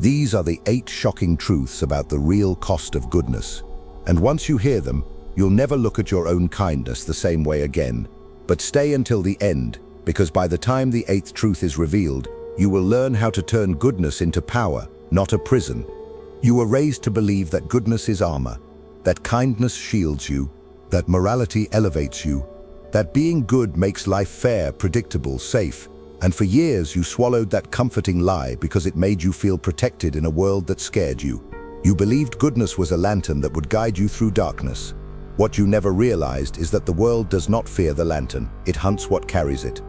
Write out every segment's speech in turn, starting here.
These are the 8 shocking truths about the real cost of goodness. And once you hear them, you'll never look at your own kindness the same way again. But stay until the end, because by the time the 8th truth is revealed, you will learn how to turn goodness into power, not a prison. You were raised to believe that goodness is armor, that kindness shields you, that morality elevates you, that being good makes life fair, predictable, safe. And for years you swallowed that comforting lie because it made you feel protected in a world that scared you. You believed goodness was a lantern that would guide you through darkness. What you never realized is that the world does not fear the lantern, it hunts what carries it.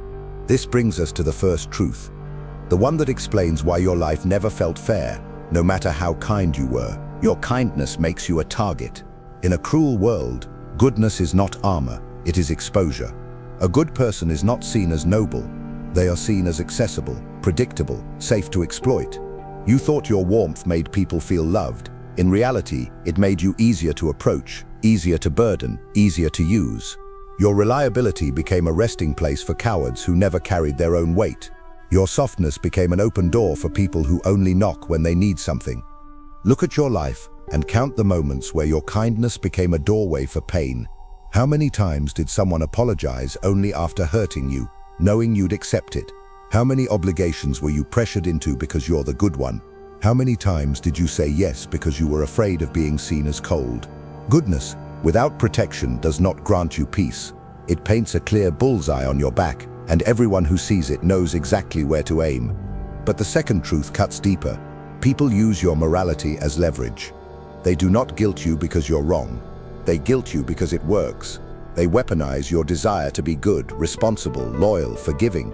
This brings us to the first truth, the one that explains why your life never felt fair, no matter how kind you were. Your kindness makes you a target. In a cruel world, goodness is not armor, it is exposure. A good person is not seen as noble. They are seen as accessible, predictable, safe to exploit. You thought your warmth made people feel loved. In reality, it made you easier to approach, easier to burden, easier to use. Your reliability became a resting place for cowards who never carried their own weight. Your softness became an open door for people who only knock when they need something. Look at your life and count the moments where your kindness became a doorway for pain. How many times did someone apologize only after hurting you, knowing you'd accept it? How many obligations were you pressured into because you're the good one? How many times did you say yes because you were afraid of being seen as cold? Goodness, without protection, does not grant you peace. It paints a clear bullseye on your back, and everyone who sees it knows exactly where to aim. But the second truth cuts deeper. People use your morality as leverage. They do not guilt you because you're wrong. They guilt you because it works. They weaponize your desire to be good, responsible, loyal, forgiving.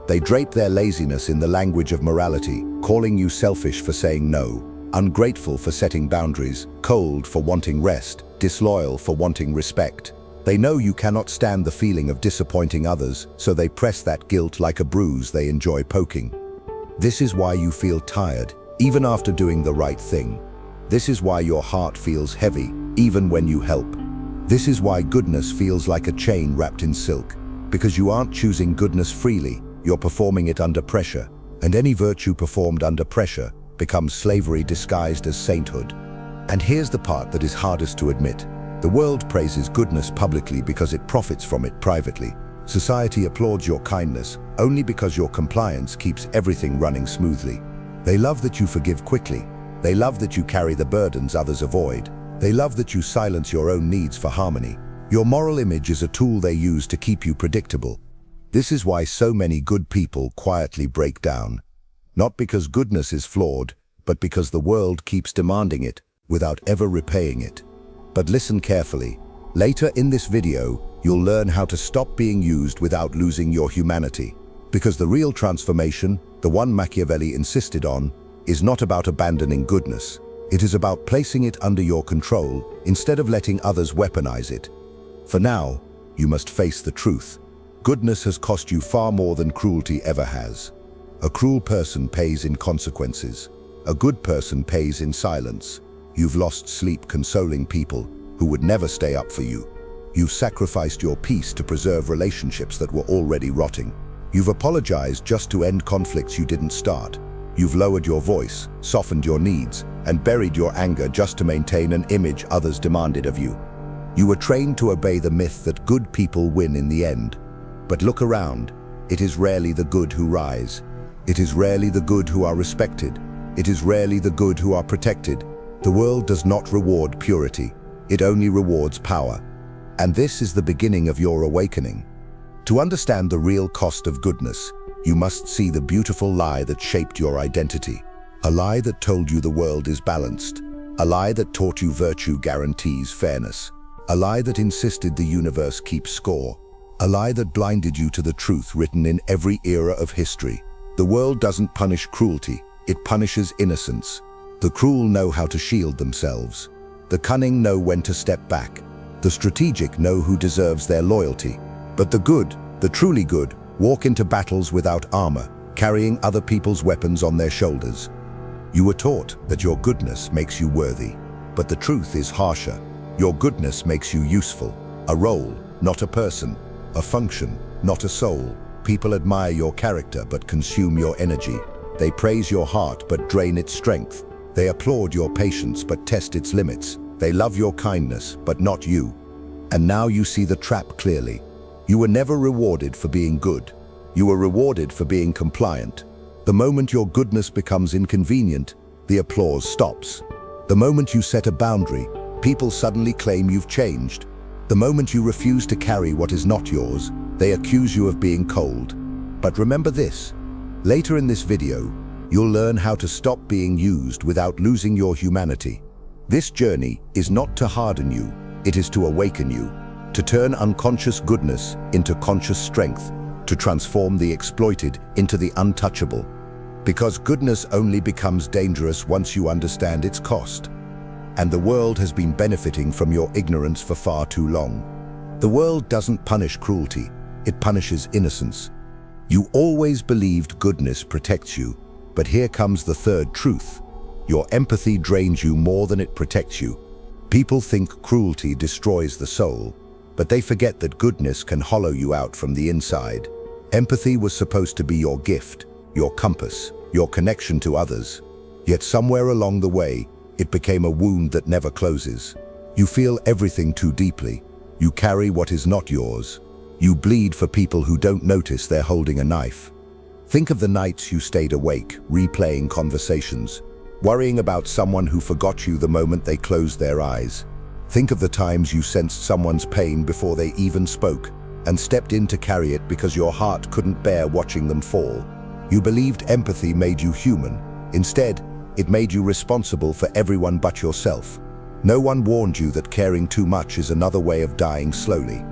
They drape their laziness in the language of morality, calling you selfish for saying no, ungrateful for setting boundaries, cold for wanting rest, disloyal for wanting respect. They know you cannot stand the feeling of disappointing others, so they press that guilt like a bruise they enjoy poking. This is why you feel tired, even after doing the right thing. This is why your heart feels heavy, even when you help. This is why goodness feels like a chain wrapped in silk, because you aren't choosing goodness freely, you're performing it under pressure. And any virtue performed under pressure becomes slavery disguised as sainthood. And here's the part that is hardest to admit. The world praises goodness publicly because it profits from it privately. Society applauds your kindness only because your compliance keeps everything running smoothly. They love that you forgive quickly. They love that you carry the burdens others avoid. They love that you silence your own needs for harmony. Your moral image is a tool they use to keep you predictable. This is why so many good people quietly break down. Not because goodness is flawed, but because the world keeps demanding it without ever repaying it. But listen carefully. Later in this video, you'll learn how to stop being used without losing your humanity. Because the real transformation, the one Machiavelli insisted on, is not about abandoning goodness. It is about placing it under your control instead of letting others weaponize it. For now, you must face the truth. Goodness has cost you far more than cruelty ever has. A cruel person pays in consequences. A good person pays in silence. You've lost sleep consoling people who would never stay up for you. You've sacrificed your peace to preserve relationships that were already rotting. You've apologized just to end conflicts you didn't start. You've lowered your voice, softened your needs, and buried your anger just to maintain an image others demanded of you. You were trained to obey the myth that good people win in the end. But look around. It is rarely the good who rise. It is rarely the good who are respected. It is rarely the good who are protected. The world does not reward purity. It only rewards power. And this is the beginning of your awakening. To understand the real cost of goodness, you must see the beautiful lie that shaped your identity. A lie that told you the world is balanced. A lie that taught you virtue guarantees fairness. A lie that insisted the universe keeps score. A lie that blinded you to the truth written in every era of history. The world doesn't punish cruelty, it punishes innocence. The cruel know how to shield themselves. The cunning know when to step back. The strategic know who deserves their loyalty. But the good, the truly good, walk into battles without armor, carrying other people's weapons on their shoulders. You were taught that your goodness makes you worthy, but the truth is harsher. Your goodness makes you useful, a role, not a person, a function, not a soul. People admire your character but consume your energy. They praise your heart but drain its strength. They applaud your patience but test its limits. They love your kindness but not you. And now you see the trap clearly. You were never rewarded for being good. You were rewarded for being compliant. The moment your goodness becomes inconvenient, the applause stops. The moment you set a boundary, people suddenly claim you've changed. The moment you refuse to carry what is not yours, they accuse you of being cold. But remember this, later in this video, you'll learn how to stop being used without losing your humanity. This journey is not to harden you, it is to awaken you, to turn unconscious goodness into conscious strength, to transform the exploited into the untouchable. Because goodness only becomes dangerous once you understand its cost. And the world has been benefiting from your ignorance for far too long. The world doesn't punish cruelty, it punishes innocence. You always believed goodness protects you, but here comes the third truth. Your empathy drains you more than it protects you. People think cruelty destroys the soul, but they forget that goodness can hollow you out from the inside. Empathy was supposed to be your gift, your compass, your connection to others. Yet somewhere along the way, it became a wound that never closes. You feel everything too deeply. You carry what is not yours. You bleed for people who don't notice they're holding a knife. Think of the nights you stayed awake, replaying conversations, worrying about someone who forgot you the moment they closed their eyes. Think of the times you sensed someone's pain before they even spoke, and stepped in to carry it because your heart couldn't bear watching them fall. You believed empathy made you human. Instead, it made you responsible for everyone but yourself. No one warned you that caring too much is another way of dying slowly.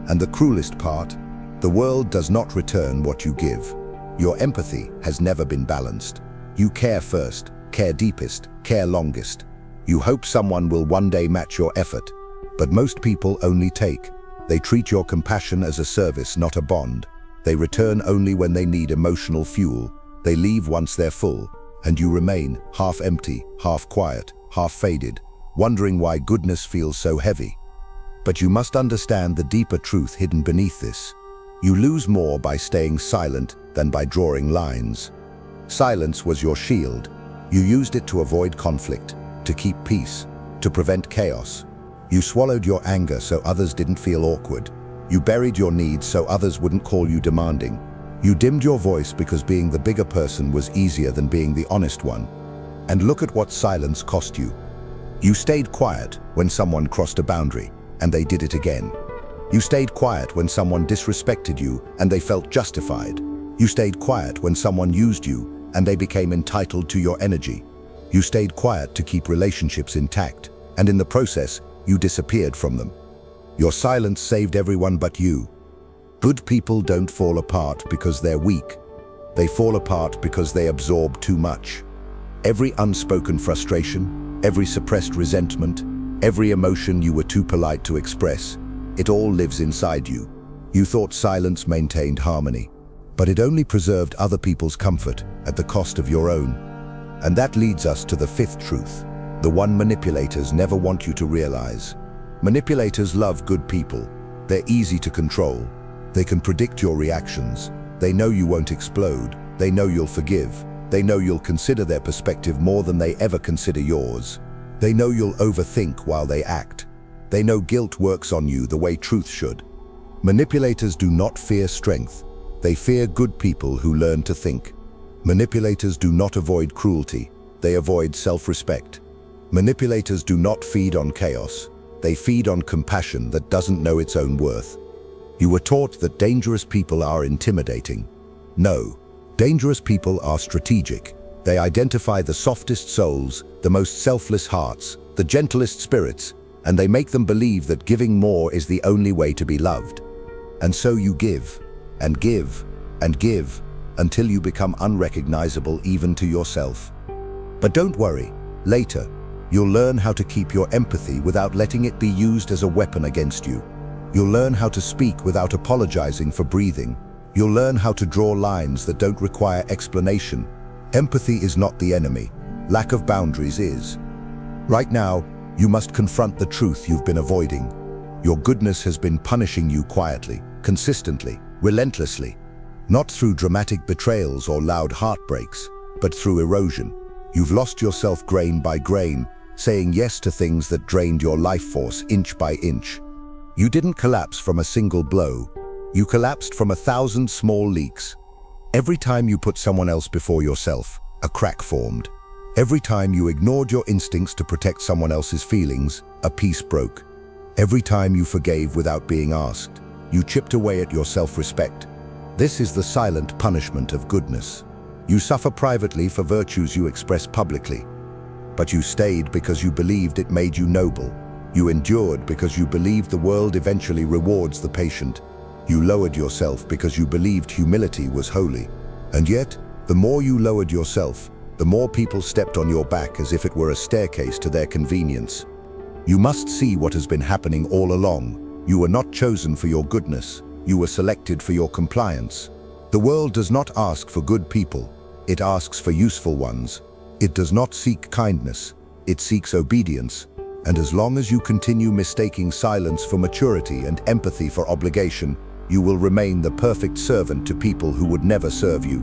And the cruelest part, the world does not return what you give. Your empathy has never been balanced. You care first, care deepest, care longest. You hope someone will one day match your effort, but most people only take. They treat your compassion as a service, not a bond. They return only when they need emotional fuel. They leave once they're full, and you remain half empty, half quiet, half faded, wondering why goodness feels so heavy. But you must understand the deeper truth hidden beneath this. You lose more by staying silent than by drawing lines. Silence was your shield. You used it to avoid conflict, to keep peace, to prevent chaos. You swallowed your anger so others didn't feel awkward. You buried your needs so others wouldn't call you demanding. You dimmed your voice because being the bigger person was easier than being the honest one. And look at what silence cost you. You stayed quiet when someone crossed a boundary, and they did it again. You stayed quiet when someone disrespected you and they felt justified. You stayed quiet when someone used you and they became entitled to your energy. You stayed quiet to keep relationships intact, and in the process, you disappeared from them. Your silence saved everyone but you. Good people don't fall apart because they're weak. They fall apart because they absorb too much. Every unspoken frustration, every suppressed resentment, every emotion you were too polite to express, it all lives inside you. You thought silence maintained harmony, but it only preserved other people's comfort at the cost of your own. And that leads us to the fifth truth, the one manipulators never want you to realize. Manipulators love good people. They're easy to control. They can predict your reactions. They know you won't explode. They know you'll forgive. They know you'll consider their perspective more than they ever consider yours. They know you'll overthink while they act. They know guilt works on you the way truth should. Manipulators do not fear strength. They fear good people who learn to think. Manipulators do not avoid cruelty. They avoid self-respect. Manipulators do not feed on chaos. They feed on compassion that doesn't know its own worth. You were taught that dangerous people are intimidating. No, dangerous people are strategic. They identify the softest souls, the most selfless hearts, the gentlest spirits, and they make them believe that giving more is the only way to be loved. And so you give, and give, and give, until you become unrecognizable even to yourself. But don't worry, later, you'll learn how to keep your empathy without letting it be used as a weapon against you. You'll learn how to speak without apologizing for breathing. You'll learn how to draw lines that don't require explanation. Empathy is not the enemy. Lack of boundaries is. Right now, you must confront the truth you've been avoiding. Your goodness has been punishing you quietly, consistently, relentlessly. Not through dramatic betrayals or loud heartbreaks, but through erosion. You've lost yourself grain by grain, saying yes to things that drained your life force inch by inch. You didn't collapse from a single blow. You collapsed from 1,000 small leaks. Every time you put someone else before yourself, a crack formed. Every time you ignored your instincts to protect someone else's feelings, a piece broke. Every time you forgave without being asked, you chipped away at your self-respect. This is the silent punishment of goodness. You suffer privately for virtues you express publicly. But you stayed because you believed it made you noble. You endured because you believed the world eventually rewards the patient. You lowered yourself because you believed humility was holy. And yet, the more you lowered yourself, the more people stepped on your back as if it were a staircase to their convenience. You must see what has been happening all along. You were not chosen for your goodness. You were selected for your compliance. The world does not ask for good people. It asks for useful ones. It does not seek kindness. It seeks obedience. And as long as you continue mistaking silence for maturity and empathy for obligation, you will remain the perfect servant to people who would never serve you.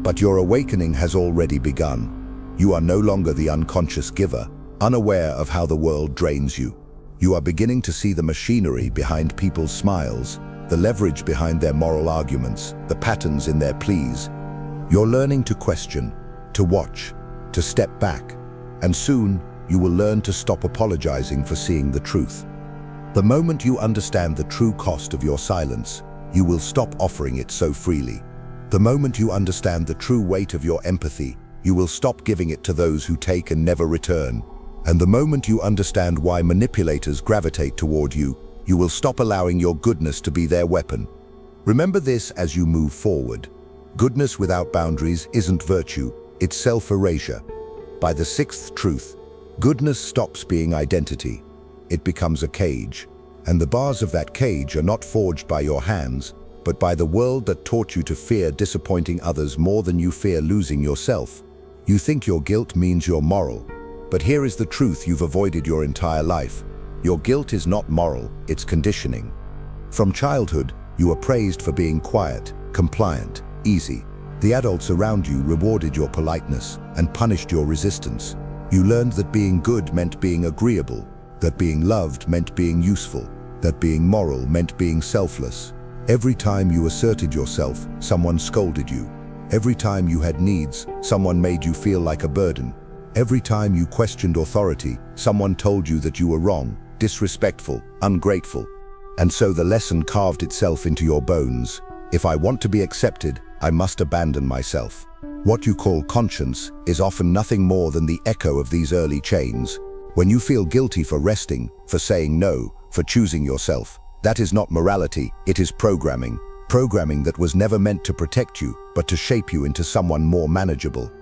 But your awakening has already begun. You are no longer the unconscious giver, unaware of how the world drains you. You are beginning to see the machinery behind people's smiles, the leverage behind their moral arguments, the patterns in their pleas. You're learning to question, to watch, to step back, and soon you will learn to stop apologizing for seeing the truth. The moment you understand the true cost of your silence, you will stop offering it so freely. The moment you understand the true weight of your empathy, you will stop giving it to those who take and never return. And the moment you understand why manipulators gravitate toward you, you will stop allowing your goodness to be their weapon. Remember this as you move forward. Goodness without boundaries isn't virtue, it's self-erasure. By the sixth truth, goodness stops being identity. It becomes a cage. And the bars of that cage are not forged by your hands, but by the world that taught you to fear disappointing others more than you fear losing yourself. You think your guilt means you're moral, but here is the truth you've avoided your entire life. Your guilt is not moral, it's conditioning. From childhood, you were praised for being quiet, compliant, easy. The adults around you rewarded your politeness and punished your resistance. You learned that being good meant being agreeable, that being loved meant being useful, that being moral meant being selfless. Every time you asserted yourself, someone scolded you. Every time you had needs, someone made you feel like a burden. Every time you questioned authority, someone told you that you were wrong, disrespectful, ungrateful. And so the lesson carved itself into your bones. If I want to be accepted, I must abandon myself. What you call conscience is often nothing more than the echo of these early chains. When you feel guilty for resting, for saying no, for choosing yourself, that is not morality, it is programming. Programming that was never meant to protect you, but to shape you into someone more manageable.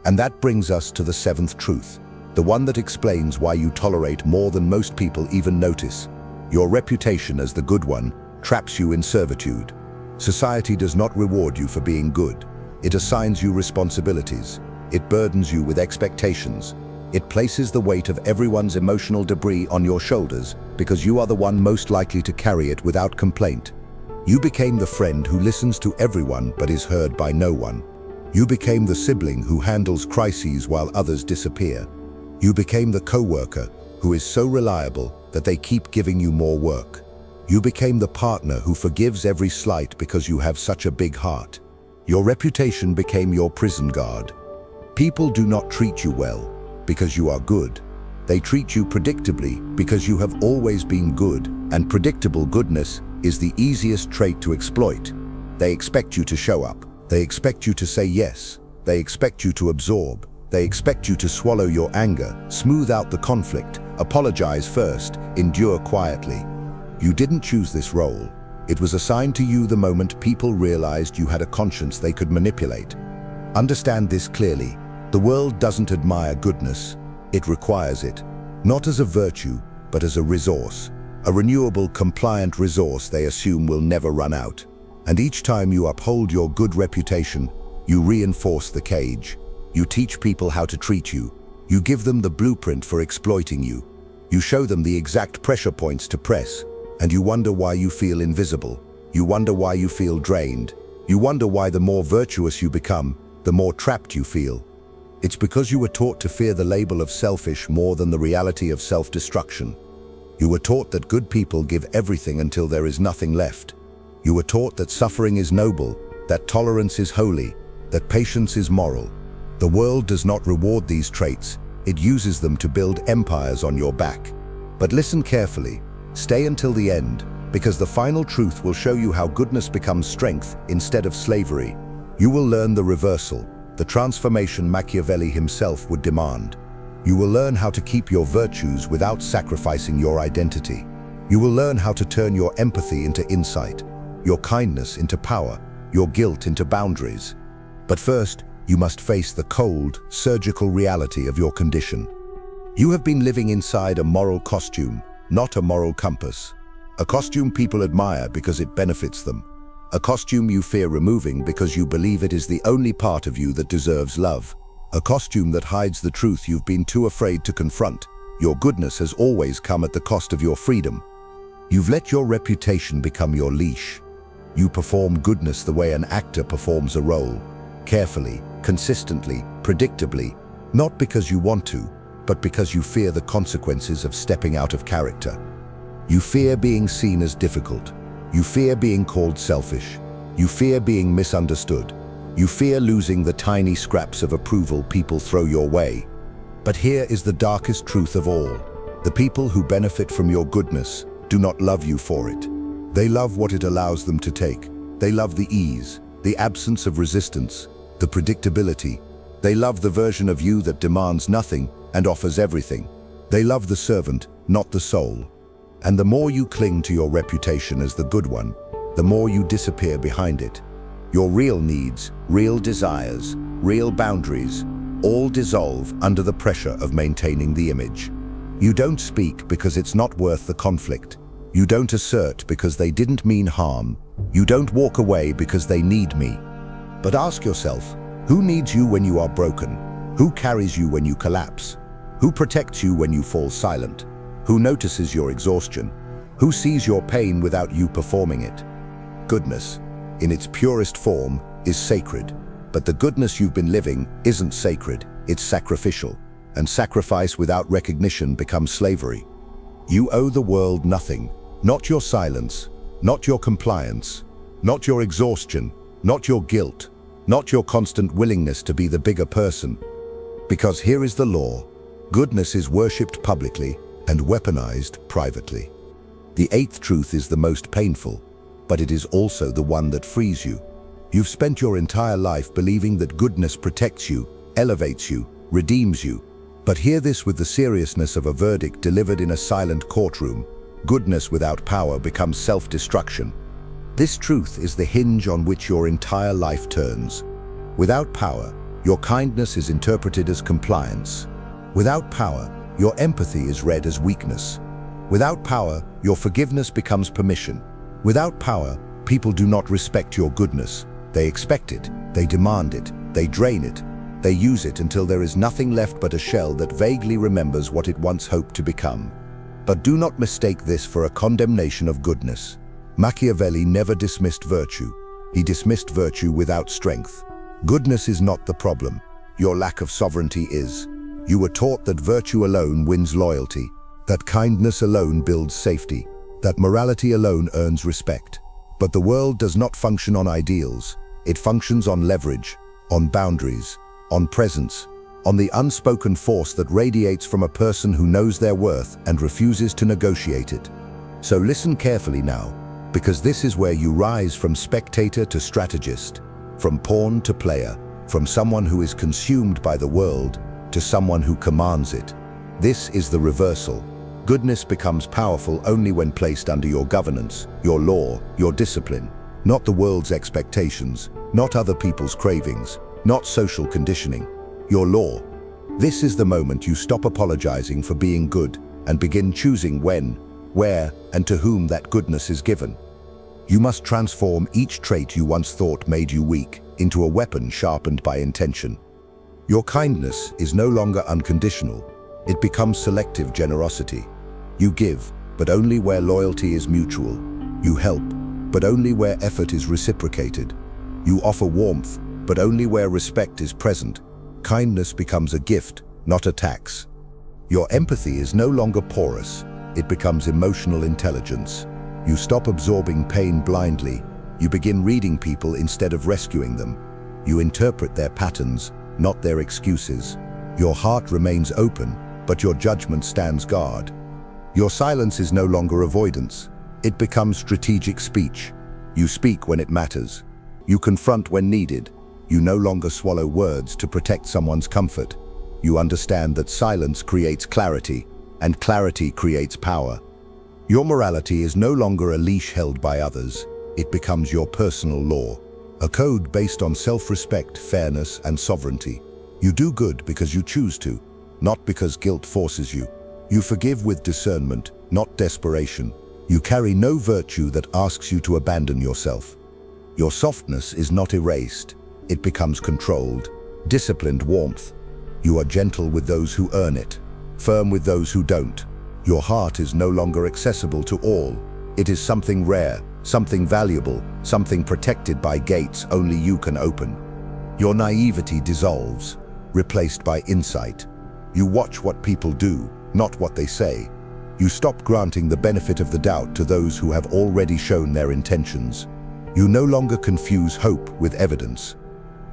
And that brings us to the seventh truth, the one that explains why you tolerate more than most people even notice. Your reputation as the good one traps you in servitude. Society does not reward you for being good. It assigns you responsibilities. It burdens you with expectations. It places the weight of everyone's emotional debris on your shoulders because you are the one most likely to carry it without complaint. You became the friend who listens to everyone but is heard by no one. You became the sibling who handles crises while others disappear. You became the co-worker who is so reliable that they keep giving you more work. You became the partner who forgives every slight because you have such a big heart. Your reputation became your prison guard. People do not treat you well because you are good. They treat you predictably because you have always been good, and predictable goodness is the easiest trait to exploit. They expect you to show up. They expect you to say yes. They expect you to absorb. They expect you to swallow your anger, smooth out the conflict, apologize first, endure quietly. You didn't choose this role. It was assigned to you the moment people realized you had a conscience they could manipulate. Understand this clearly. The world doesn't admire goodness. It requires it, not as a virtue, but as a resource. A renewable, compliant resource they assume will never run out. And each time you uphold your good reputation, you reinforce the cage. You teach people how to treat you. You give them the blueprint for exploiting you. You show them the exact pressure points to press, and you wonder why you feel invisible. You wonder why you feel drained. You wonder why the more virtuous you become, the more trapped you feel. It's because you were taught to fear the label of selfish more than the reality of self-destruction. You were taught that good people give everything until there is nothing left. You were taught that suffering is noble, that tolerance is holy, that patience is moral. The world does not reward these traits, it uses them to build empires on your back. But listen carefully, stay until the end, because the final truth will show you how goodness becomes strength instead of slavery. You will learn the reversal, the transformation Machiavelli himself would demand. You will learn how to keep your virtues without sacrificing your identity. You will learn how to turn your empathy into insight, your kindness into power, your guilt into boundaries. But first, you must face the cold, surgical reality of your condition. You have been living inside a moral costume, not a moral compass. A costume people admire because it benefits them. A costume you fear removing because you believe it is the only part of you that deserves love. A costume that hides the truth you've been too afraid to confront. Your goodness has always come at the cost of your freedom. You've let your reputation become your leash. You perform goodness the way an actor performs a role. Carefully, consistently, predictably, not because you want to, but because you fear the consequences of stepping out of character. You fear being seen as difficult. You fear being called selfish. You fear being misunderstood. You fear losing the tiny scraps of approval people throw your way. But here is the darkest truth of all. The people who benefit from your goodness do not love you for it. They love what it allows them to take. They love the ease, the absence of resistance, the predictability. They love the version of you that demands nothing and offers everything. They love the servant, not the soul. And the more you cling to your reputation as the good one, the more you disappear behind it. Your real needs, real desires, real boundaries, all dissolve under the pressure of maintaining the image. You don't speak because it's not worth the conflict. You don't assert because they didn't mean harm. You don't walk away because they need me. But ask yourself, who needs you when you are broken? Who carries you when you collapse? Who protects you when you fall silent? Who notices your exhaustion? Who sees your pain without you performing it? Goodness, in its purest form, is sacred. But the goodness you've been living isn't sacred, it's sacrificial. And sacrifice without recognition becomes slavery. You owe the world nothing, not your silence, not your compliance, not your exhaustion, not your guilt, not your constant willingness to be the bigger person. Because here is the law: goodness is worshipped publicly and weaponized privately. The eighth truth is the most painful, but it is also the one that frees you. You've spent your entire life believing that goodness protects you, elevates you, redeems you. But hear this with the seriousness of a verdict delivered in a silent courtroom. Goodness without power becomes self-destruction. This truth is the hinge on which your entire life turns. Without power, your kindness is interpreted as compliance. Without power, your empathy is read as weakness. Without power, your forgiveness becomes permission. Without power, people do not respect your goodness. They expect it, they demand it, they drain it. They use it until there is nothing left but a shell that vaguely remembers what it once hoped to become. But do not mistake this for a condemnation of goodness. Machiavelli never dismissed virtue. He dismissed virtue without strength. Goodness is not the problem. Your lack of sovereignty is. You were taught that virtue alone wins loyalty, that kindness alone builds safety, that morality alone earns respect. But the world does not function on ideals. It functions on leverage, on boundaries, on presence, on the unspoken force that radiates from a person who knows their worth and refuses to negotiate it. So listen carefully now, because this is where you rise from spectator to strategist, from pawn to player, from someone who is consumed by the world to someone who commands it. This is the reversal. Goodness becomes powerful only when placed under your governance, your law, your discipline, not the world's expectations, not other people's cravings, not social conditioning, your law. This is the moment you stop apologizing for being good and begin choosing when, where, and to whom that goodness is given. You must transform each trait you once thought made you weak into a weapon sharpened by intention. Your kindness is no longer unconditional. It becomes selective generosity. You give, but only where loyalty is mutual. You help, but only where effort is reciprocated. You offer warmth, but only where respect is present. Kindness becomes a gift, not a tax. Your empathy is no longer porous, it becomes emotional intelligence. You stop absorbing pain blindly, you begin reading people instead of rescuing them. You interpret their patterns, not their excuses. Your heart remains open, but your judgment stands guard. Your silence is no longer avoidance, it becomes strategic speech. You speak when it matters. You confront when needed. You no longer swallow words to protect someone's comfort. You understand that silence creates clarity, and clarity creates power. Your morality is no longer a leash held by others. It becomes your personal law, a code based on self-respect, fairness, and sovereignty. You do good because you choose to, not because guilt forces you. You forgive with discernment, not desperation. You carry no virtue that asks you to abandon yourself. Your softness is not erased. It becomes controlled, disciplined warmth. You are gentle with those who earn it, firm with those who don't. Your heart is no longer accessible to all. It is something rare, something valuable, something protected by gates only you can open. Your naivety dissolves, replaced by insight. You watch what people do, not what they say. You stop granting the benefit of the doubt to those who have already shown their intentions. You no longer confuse hope with evidence.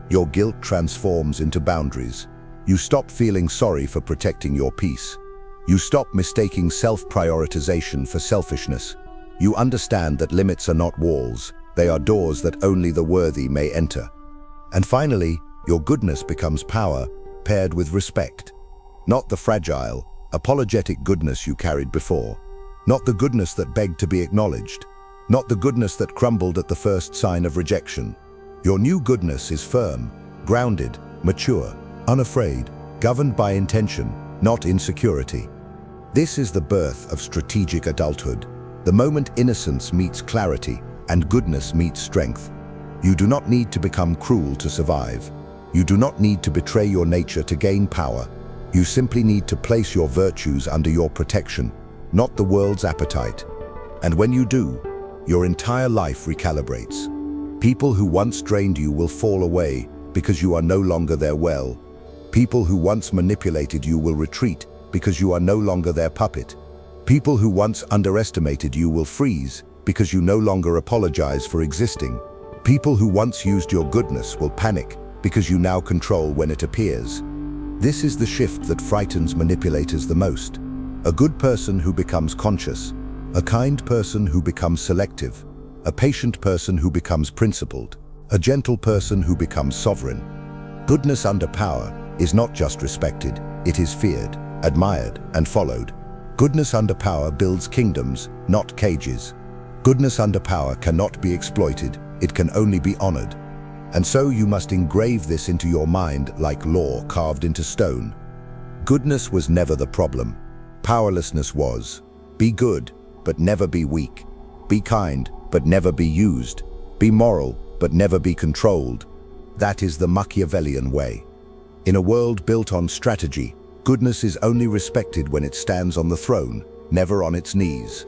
Your guilt transforms into boundaries. You stop feeling sorry for protecting your peace. You stop mistaking self-prioritization for selfishness. You understand that limits are not walls, they are doors that only the worthy may enter. And finally, your goodness becomes power, paired with respect. Not the fragile, apologetic goodness you carried before. Not the goodness that begged to be acknowledged. Not the goodness that crumbled at the first sign of rejection. Your new goodness is firm, grounded, mature, unafraid, governed by intention, not insecurity. This is the birth of strategic adulthood, the moment innocence meets clarity and goodness meets strength. You do not need to become cruel to survive. You do not need to betray your nature to gain power. You simply need to place your virtues under your protection, not the world's appetite. And when you do, your entire life recalibrates. People who once drained you will fall away because you are no longer their well. People who once manipulated you will retreat because you are no longer their puppet. People who once underestimated you will freeze because you no longer apologize for existing. People who once used your goodness will panic because you now control when it appears. This is the shift that frightens manipulators the most. A good person who becomes conscious, a kind person who becomes selective, a patient person who becomes principled, a gentle person who becomes sovereign. Goodness under power is not just respected, it is feared, admired, and followed. Goodness under power builds kingdoms, not cages. Goodness under power cannot be exploited, it can only be honored. And so you must engrave this into your mind like law carved into stone. Goodness was never the problem. Powerlessness was. Be good, but never be weak. Be kind, but never be used. Be moral, but never be controlled. That is the Machiavellian way. In a world built on strategy, goodness is only respected when it stands on the throne, never on its knees.